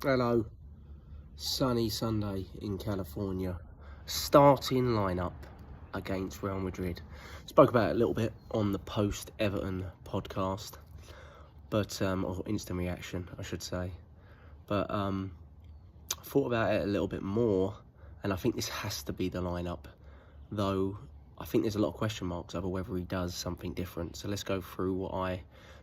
Hello, sunny Sunday in California. Starting lineup against Real Madrid. Spoke about it a little bit on the post-Everton podcast, but or instant reaction, I should say. But thought about it a little bit more, and I think this has to be the lineup. Though I think there's a lot of question marks over whether he does something different. So let's go through what I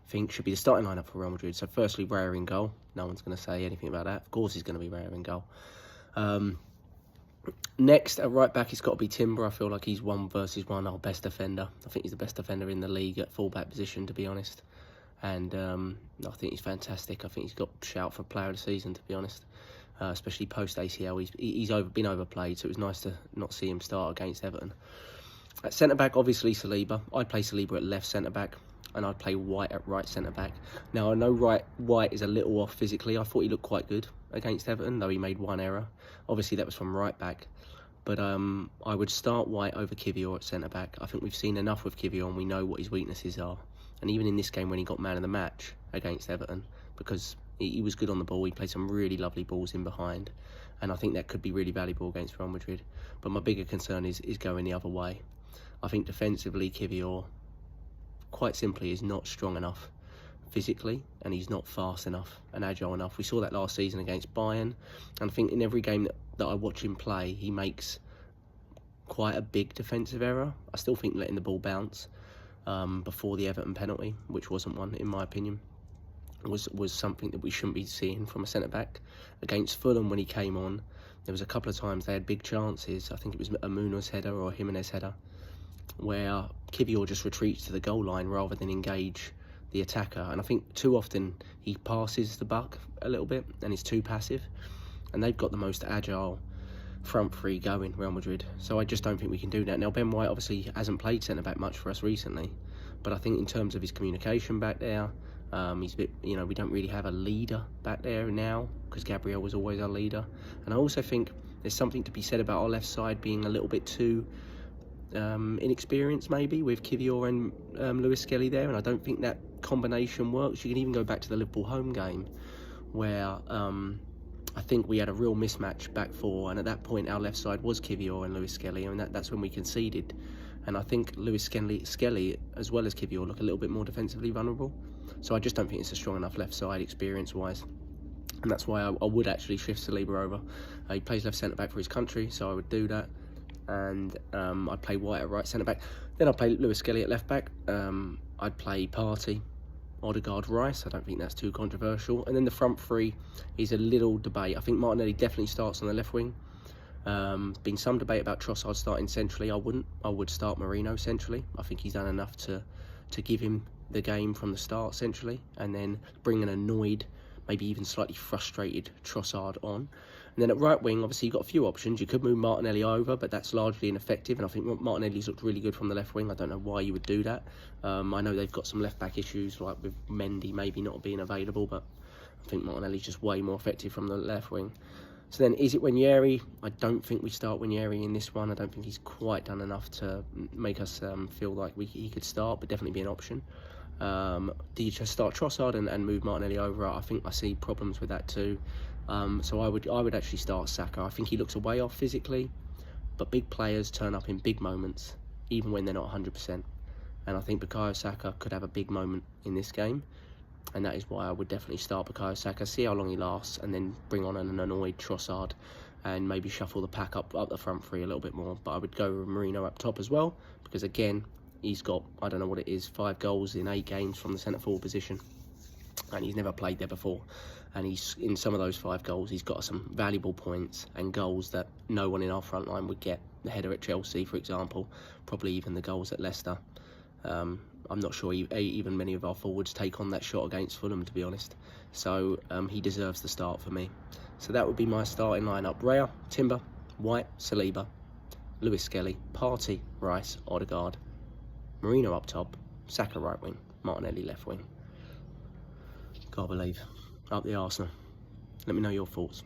think should be the starting lineup for Real Madrid. So firstly, Raya in goal. No one's going to say anything about that. Of course he's going to be Raya in goal. Next, at right back, it's got to be Timber. I feel like he's 1v1 our best defender. I think he's the best defender in the league at full-back position, to be honest. And I think he's fantastic. I think he's got shout for player of the season, to be honest. Especially post-ACL. He's been overplayed, so it was nice to not see him start against Everton. At centre-back, obviously Saliba. I'd play Saliba at left centre-back, and I'd play White at right centre-back. Now, I know White is a little off physically. I thought he looked quite good against Everton, though he made one error. Obviously, that was from right-back. But I would start White over Kivior at centre-back. I think we've seen enough with Kivior, and we know what his weaknesses are. And even in this game, when he got man of the match against Everton, because he was good on the ball, he played some really lovely balls in behind. And I think that could be really valuable against Real Madrid. But my bigger concern is going the other way. I think defensively, Kivior, quite simply, is not strong enough physically, and he's not fast enough and agile enough. We saw that last season against Bayern, and I think in every game that I watch him play, he makes quite a big defensive error. I still think letting the ball bounce before the Everton penalty, which wasn't one in my opinion, was something that we shouldn't be seeing from a centre-back. Against Fulham, when he came on, there was a couple of times they had big chances. I think it was a Munoz header or a Jimenez header, where Kivior just retreats to the goal line rather than engage the attacker. And I think too often he passes the buck a little bit and is too passive. And they've got the most agile front three going, Real Madrid. So I just don't think we can do that. Now, Ben White obviously hasn't played centre-back much for us recently, but I think in terms of his communication back there, he's a bit, we don't really have a leader back there now, because Gabriel was always our leader. And I also think there's something to be said about our left side being a little bit too inexperienced, maybe, with Kivior and Lewis Skelly there, and I don't think that combination works. You can even go back to the Liverpool home game, where I think we had a real mismatch back four, and at that point our left side was Kivior and Lewis Skelly, and that's when we conceded. And I think Lewis Skelly as well as Kivior look a little bit more defensively vulnerable, so I just don't think it's a strong enough left side experience-wise. And that's why I would actually shift Saliba over. He plays left centre-back for his country, so I would do that. And I'd play White at right centre-back. Then I'd play Lewis Skelly at left-back. I'd play Partey, Odegaard, Rice. I don't think that's too controversial. And then the front three is a little debate. I think Martinelli definitely starts on the left wing. Been some debate about Trossard starting centrally. I wouldn't. I would start Marino centrally. I think he's done enough to give him the game from the start centrally, and then bring an annoyed, maybe even slightly frustrated Trossard on. And then at right wing, obviously, you've got a few options. You could move Martinelli over, but that's largely ineffective. And I think Martinelli's looked really good from the left wing. I don't know why you would do that. I know they've got some left-back issues, like with Mendy maybe not being available, but I think Martinelli's just way more effective from the left wing. So then, is it Ranieri? I don't think we start Ranieri in this one. I don't think he's quite done enough to make us feel like he could start, but definitely be an option. Do you just start Trossard and move Martinelli over? I think I see problems with that too. So I would actually start Saka. I think he looks a way off physically, but big players turn up in big moments, even when they're not 100%. And I think Bukayo Saka could have a big moment in this game, and that is why I would definitely start Bukayo Saka, see how long he lasts, and then bring on an annoyed Trossard, and maybe shuffle the pack up the front three a little bit more. But I would go with Marino up top as well, because again, he's got, I don't know what it is, 5 goals in 8 games from the centre-forward position, and he's never played there before. And he's in some of those 5 goals, he's got some valuable points and goals that no one in our front line would get. The header at Chelsea, for example, probably even the goals at Leicester. I'm not sure even many of our forwards take on that shot against Fulham, to be honest. So he deserves the start for me. So that would be my starting lineup: Raya, Timber, White, Saliba, Lewis Skelly, Partey, Rice, Odegaard, Marino up top, Saka right wing, Martinelli left wing. Can't believe. Up the Arsenal. Let me know your thoughts.